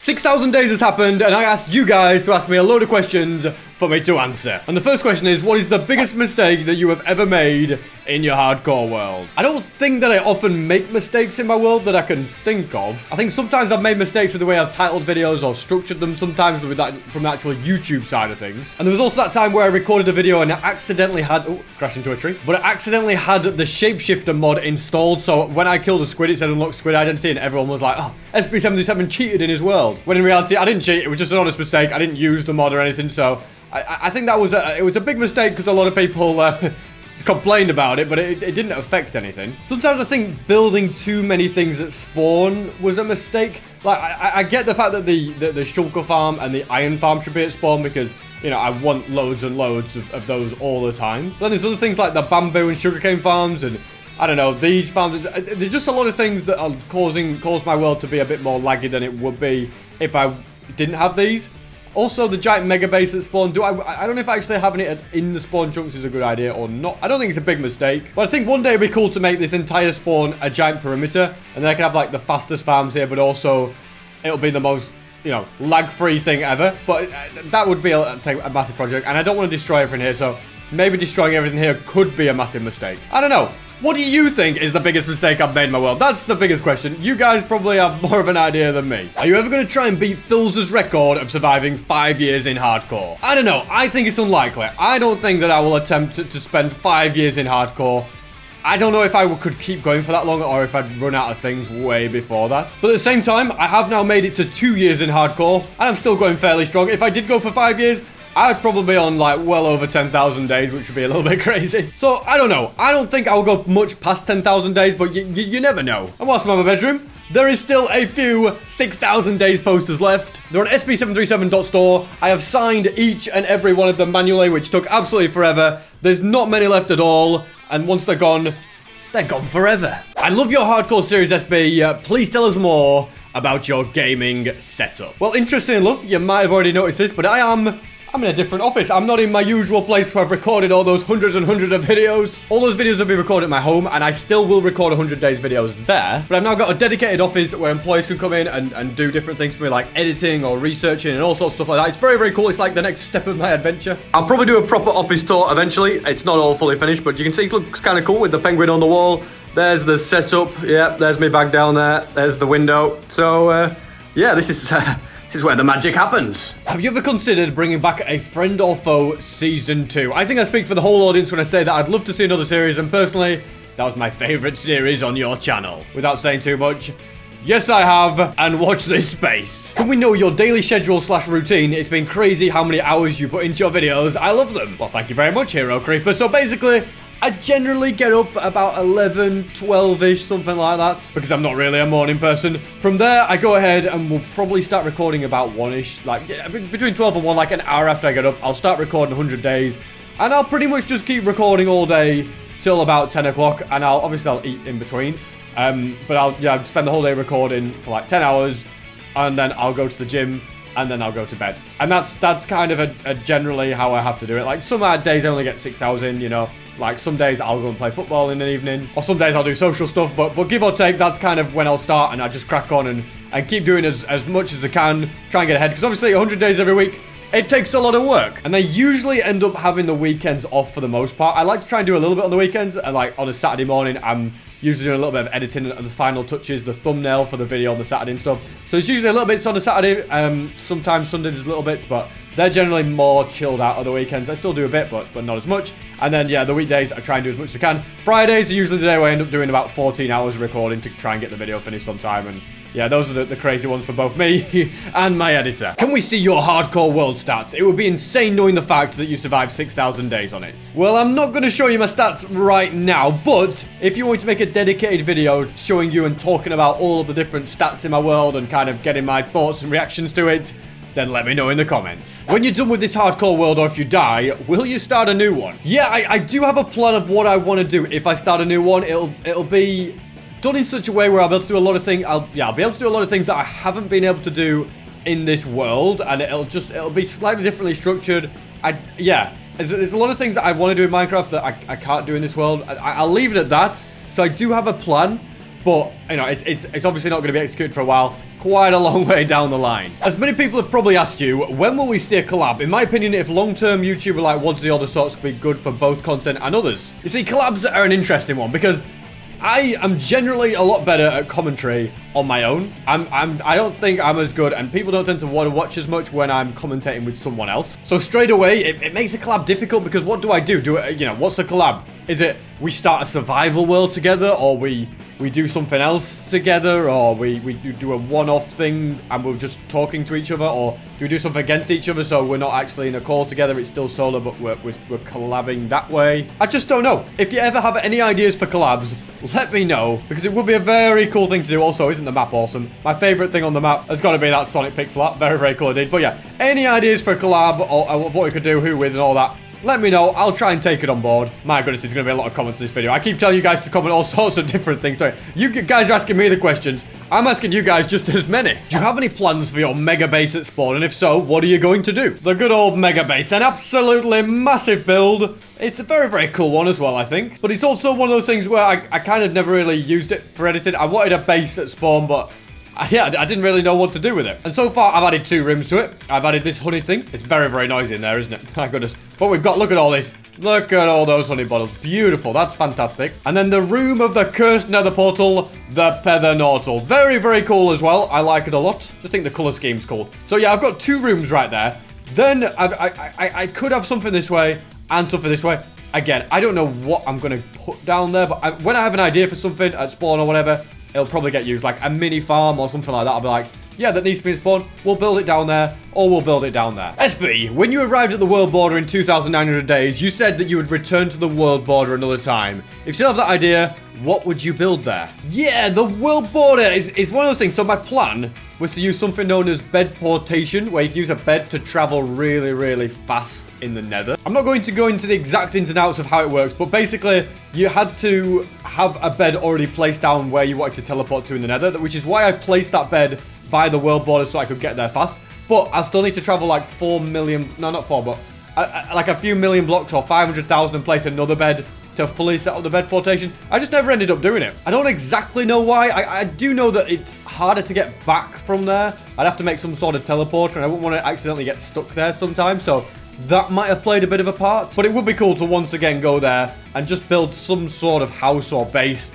6,000 days has happened, and I asked you guys to ask me a load of questions for me to answer. And the first question is, what is the biggest mistake that you have ever made in your hardcore world? I don't think that I often make mistakes in my world that I can think of. I think sometimes I've made mistakes with the way I've titled videos or structured them, sometimes with that from the actual YouTube side of things. And there was also that time where I recorded a video and I accidentally had, crashed into a tree, but I accidentally had the shapeshifter mod installed, so when I killed a squid, it said unlock squid identity, and everyone was like, oh, SB77 cheated in his world. When in reality, I didn't cheat, it was just an honest mistake. I didn't use the mod or anything, so I think that was it was a big mistake because a lot of people complained about it, but it didn't affect anything. Sometimes I think building too many things at spawn was a mistake. Like, I get the fact that the shulker farm and the iron farm should be at spawn because, you know, I want loads and loads of those all the time. But then there's other things like the bamboo and sugarcane farms and, I don't know, these farms. There's just a lot of things that are cause my world to be a bit more laggy than it would be if I didn't have these. Also, the giant mega base at spawn, I don't know if actually having it in the spawn chunks is a good idea or not. I don't think it's a big mistake, but I think one day it'd be cool to make this entire spawn a giant perimeter, and then I can have like the fastest farms here, but also it'll be the most, you know, lag-free thing ever. But that would be a massive project, and I don't want to destroy everything here, so maybe destroying everything here could be a massive mistake. I don't know. What do you think is the biggest mistake I've made in my world? That's the biggest question. You guys probably have more of an idea than me. Are you ever going to try and beat Phil's record of surviving 5 years in hardcore? I don't know. I think it's unlikely. I don't think that I will attempt to spend 5 years in hardcore. I don't know if I could keep going for that long or if I'd run out of things way before that. But at the same time, I have now made it to 2 years in hardcore, and I'm still going fairly strong. If I did go for 5 years, I'd probably be on like well over 10,000 days, which would be a little bit crazy. So I don't know. I don't think I'll go much past 10,000 days, but you never know. And whilst I'm in my bedroom, there is still a few 6,000 days posters left. They're on SB737.store. I have signed each and every one of them manually, which took absolutely forever. There's not many left at all. And once they're gone forever. I love your hardcore series, SB. Please tell us more about your gaming setup. Well, interesting enough, you might have already noticed this, but I'm in a different office. I'm not in my usual place where I've recorded all those hundreds and hundreds of videos. All those videos have been recorded at my home, and I still will record 100 days videos there. But I've now got a dedicated office where employees can come in and do different things for me, like editing or researching and all sorts of stuff like that. It's very, very cool. It's like the next step of my adventure. I'll probably do a proper office tour eventually. It's not all fully finished, but you can see it looks kind of cool with the penguin on the wall. There's the setup. Yeah, there's me bag down there. There's the window. So, yeah, this is where the magic happens. Have you ever considered bringing back a Friend or Foe Season 2? I think I speak for the whole audience when I say that I'd love to see another series, and personally, that was my favorite series on your channel. Without saying too much, yes, I have, and watch this space. Can we know your daily schedule / routine? It's been crazy how many hours you put into your videos. I love them. Well, thank you very much, Hero Creeper. So basically, I generally get up about 11, 12-ish, something like that, because I'm not really a morning person. From there, I go ahead and we'll probably start recording about 1-ish, like between 12 and 1, like an hour after I get up. I'll start recording 100 days, and I'll pretty much just keep recording all day till about 10 o'clock, and I'll eat in between. But I'll spend the whole day recording for like 10 hours, and then I'll go to the gym, and then I'll go to bed. And that's kind of a generally how I have to do it. Like, some days I only get 6 hours in, you know. Like, some days I'll go and play football in an evening, or some days I'll do social stuff, but give or take, that's kind of when I'll start, and I just crack on and keep doing as much as I can, try and get ahead, because obviously 100 days every week, it takes a lot of work, and I usually end up having the weekends off for the most part. I like to try and do a little bit on the weekends, and like on a Saturday morning, I'm usually doing a little bit of editing and the final touches, the thumbnail for the video on the Saturday and stuff. So it's usually a little bits on the Saturday, sometimes Sundays little bits, but they're generally more chilled out on the weekends. I still do a bit, but not as much. And then, yeah, the weekdays, I try and do as much as I can. Fridays are usually the day where I end up doing about 14 hours of recording to try and get the video finished on time. And yeah, those are the crazy ones for both me and my editor. Can we see your hardcore world stats? It would be insane knowing the fact that you survived 6,000 days on it. Well, I'm not going to show you my stats right now, but if you want to make a dedicated video showing you and talking about all of the different stats in my world and kind of getting my thoughts and reactions to it, then let me know in the comments. When you're done with this hardcore world, or if you die, will you start a new one? Yeah, I do have a plan of what I want to do. If I start a new one, it'll be done in such a way where I'll be able to do a lot of things. I'll be able to do a lot of things that I haven't been able to do in this world, and it'll be slightly differently structured. There's a lot of things that I want to do in Minecraft that I can't do in this world. I'll leave it at that. So I do have a plan, but you know, it's obviously not going to be executed for a while. quite a long way down the line. As many people have probably asked you, when will we see a collab? In my opinion, if long-term YouTuber like What's the Other Sorts could be good for both content and others. You see, collabs are an interesting one because I am generally a lot better at commentary on my own. I don't think I'm as good, and people don't tend to want to watch as much when I'm commentating with someone else. So straight away, it makes a collab difficult because what do? What's the collab? Is it we start a survival world together, or we do something else together, or we do a one-off thing and we're just talking to each other, or do we do something against each other so we're not actually in a call together, it's still solo, but we're collabing that way? I just don't know. If you ever have any ideas for collabs, let me know, because it would be a very cool thing to do. Also, isn't the map awesome? My favorite thing on the map has got to be that Sonic pixel art. Very, very cool indeed. But yeah, any ideas for a collab or what we could do, who with, and all that, let me know. I'll try and take it on board. My goodness, there's going to be a lot of comments in this video. I keep telling you guys to comment all sorts of different things. Sorry, you guys are asking me the questions. I'm asking you guys just as many. Do you have any plans for your mega base at spawn? And if so, what are you going to do? The good old mega base. An absolutely massive build. It's a very, very cool one as well, I think. But it's also one of those things where I kind of never really used it for anything. I wanted a base at spawn, but yeah, I didn't really know what to do with it. And so far, I've added 2 rooms to it. I've added this honey thing. It's very, very noisy in there, isn't it? My goodness. But we've got, look at all this. Look at all those honey bottles. Beautiful. That's fantastic. And then the room of the cursed nether portal, the Peathernortal. Very, very cool as well. I like it a lot. Just think the color scheme's cool. So yeah, I've got 2 rooms right there. Then I could have something this way and something this way. Again, I don't know what I'm going to put down there, but when I have an idea for something at spawn or whatever, it'll probably get used, like a mini farm or something like that. I'll be like, yeah, that needs to be in spawn. We'll build it down there, or we'll build it down there. SB, when you arrived at the world border in 2,900 days, you said that you would return to the world border another time. If you still have that idea, what would you build there? Yeah, the world border is one of those things. So my plan was to use something known as bed portation, where you can use a bed to travel really, really fast in the nether. I'm not going to go into the exact ins and outs of how it works, but basically you had to have a bed already placed down where you wanted to teleport to in the nether, which is why I placed that bed by the world border so I could get there fast. But I still need to travel like 4 million, no, not 4, but like a few million blocks or 500,000 and place another bed to fully set up the bed portation. I just never ended up doing it. I don't exactly know why. I do know that it's harder to get back from there. I'd have to make some sort of teleporter, and I wouldn't want to accidentally get stuck there sometimes, so that might have played a bit of a part. But it would be cool to once again go there and just build some sort of house or base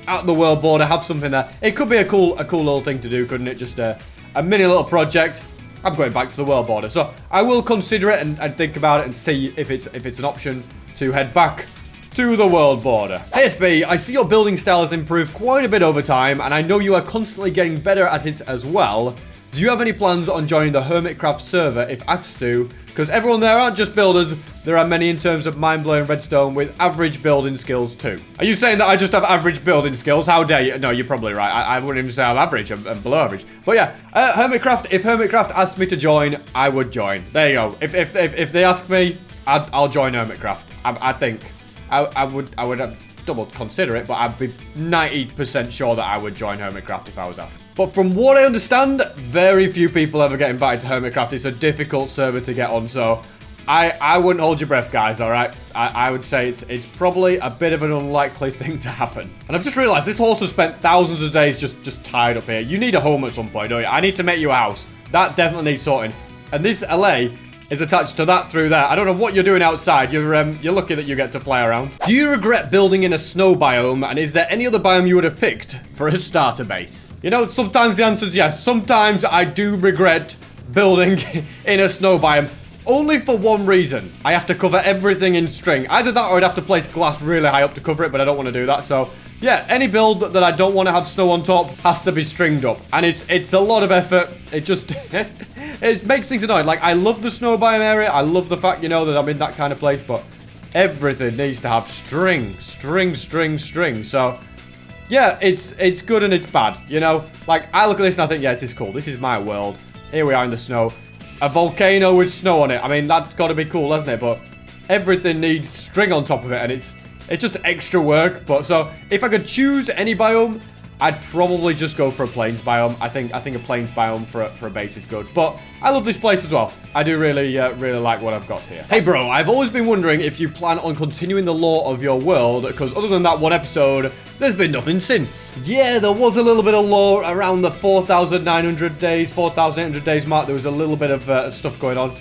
at the world border, have something there. It could be a cool little thing to do, couldn't it? Just a mini little project. I'm going back to the world border, so I will consider it and think about it and see if it's an option to head back to the world border. Hey SB, I see your building style has improved quite a bit over time, and I know you are constantly getting better at it as well. Do you have any plans on joining the Hermitcraft server if asked to? Because everyone there aren't just builders, there are many in terms of mind-blowing redstone with average building skills too. Are you saying that I just have average building skills? How dare you? No, you're probably right. I wouldn't even say I'm average, I'm below average. But yeah, Hermitcraft, if Hermitcraft asked me to join, I would join. There you go. If they ask me, I'll join Hermitcraft. I think. I would have double consider it, but I'd be 90% sure that I would join Hermitcraft if I was asked. But from what I understand, very few people ever get invited to Hermitcraft. It's a difficult server to get on, so I wouldn't hold your breath, guys, all right? I would say it's probably a bit of an unlikely thing to happen. And I've just realized this horse has spent thousands of days just tied up here. You need a home at some point, don't you? I need to make you a house. That definitely needs sorting. And this LA is attached to that through there. I don't know what you're doing outside. You're lucky that you get to play around. Do you regret building in a snow biome? And is there any other biome you would have picked for a starter base? You know, sometimes the answer is yes. Sometimes I do regret building in a snow biome. Only for one reason. I have to cover everything in string. Either that or I'd have to place glass really high up to cover it, but I don't want to do that. So yeah, any build that I don't want to have snow on top has to be stringed up. And it's a lot of effort. It just it makes things annoying. Like, I love the snow biome area. I love the fact, you know, that I'm in that kind of place, but everything needs to have string. So yeah, it's good and it's bad, you know? Like, I look at this and I think, yeah, this is cool. This is my world. Here we are in the snow. A volcano with snow on it. I mean, that's got to be cool, hasn't it? But everything needs string on top of it, and it's just extra work. But so, if I could choose any biome, I'd probably just go for a plains biome. I think a plains biome for a base is good. But I love this place as well. I do really like what I've got here. Hey bro, I've always been wondering if you plan on continuing the lore of your world, because other than that one episode, there's been nothing since. Yeah, there was a little bit of lore around the 4,900 days, 4,800 days mark. There was a little bit of stuff going on.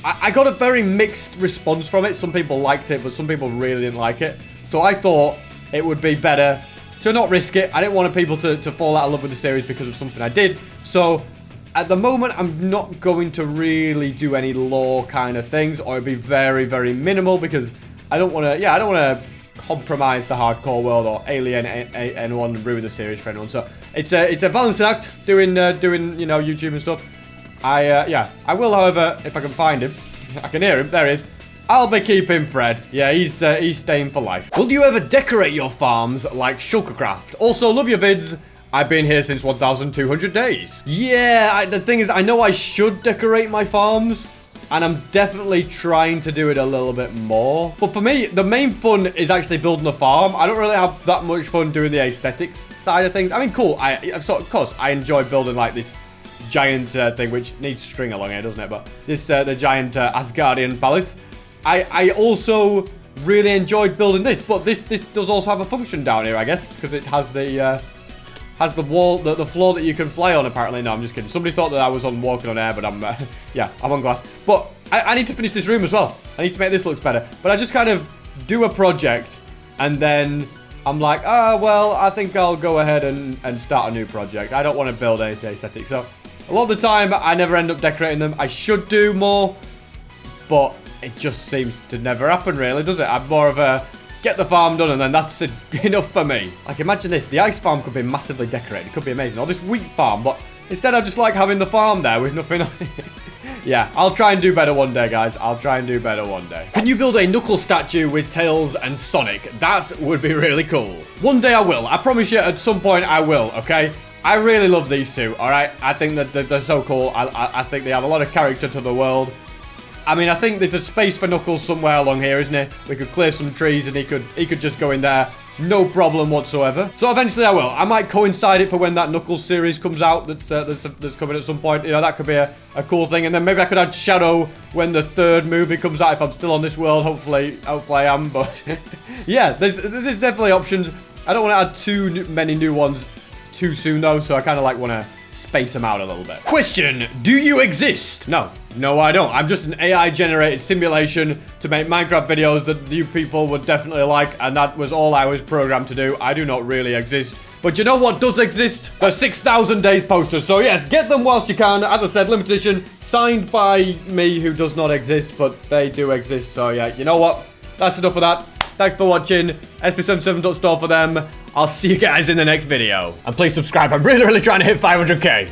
I got a very mixed response from it. Some people liked it, but some people really didn't like it. So I thought it would be better to not risk it. I didn't want people to fall out of love with the series because of something I did. So at the moment, I'm not going to really do any lore kind of things, or it'd be very, very minimal, because I don't want to, I don't want to compromise the hardcore world or alienate anyone and ruin the series for anyone. So it's a balancing act doing you know, YouTube and stuff. I will, however, if I can find him. I can hear him. There he is. I'll be keeping Fred. Yeah, he's staying for life. Will you ever decorate your farms like Shulkercraft? Also, love your vids. I've been here since 1,200 days. Yeah, the thing is, I know I should decorate my farms, and I'm definitely trying to do it a little bit more. But for me, the main fun is actually building a farm. I don't really have that much fun doing the aesthetics side of things. I mean, cool. Of course, I enjoy building like this giant thing, which needs string along here, doesn't it? But this, the giant Asgardian palace. I also really enjoyed building this, but this does also have a function down here, I guess, because it has the wall, the floor that you can fly on, apparently. No, I'm just kidding. Somebody thought that I was on walking on air, but I'm, yeah, I'm on glass. But I need to finish this room as well. I need to make this look better. But I just kind of do a project, and then I'm like, well, I think I'll go ahead and start a new project. I don't want to build any aesthetic. So a lot of the time, I never end up decorating them. I should do more, but it just seems to never happen, really, does it? I'm more of a get the farm done, and then that's enough for me. Like, imagine this. The ice farm could be massively decorated. It could be amazing. Or this wheat farm, but instead I just like having the farm there with nothing on it. Yeah, I'll try and do better one day, guys. I'll try and do better one day. Can you build a Knuckles statue with Tails and Sonic? That would be really cool. One day I will. I promise you, at some point I will, okay? I really love these two, all right? I think that they're so cool. I think they have a lot of character to the world. I mean, I think there's a space for Knuckles somewhere along here, isn't it? We could clear some trees and he could just go in there. No problem whatsoever. So eventually I will. I might coincide it for when that Knuckles series comes out that's coming at some point. You know, that could be a cool thing. And then maybe I could add Shadow when the third movie comes out, if I'm still on this world. Hopefully I am. But yeah, there's definitely options. I don't want to add too many new ones too soon, though. So I kind of like want to space them out a little bit. Question: do you exist? No, I don't. I'm just an AI-generated simulation to make Minecraft videos that you people would definitely like, and that was all I was programmed to do. I do not really exist. But you know what does exist? The 6,000 days posters. So yes, get them whilst you can. As I said, limited edition, signed by me, who does not exist, but they do exist. So yeah, you know what? That's enough of that. Thanks for watching. SP77.store for them. I'll see you guys in the next video. And please subscribe. I'm really trying to hit 500k.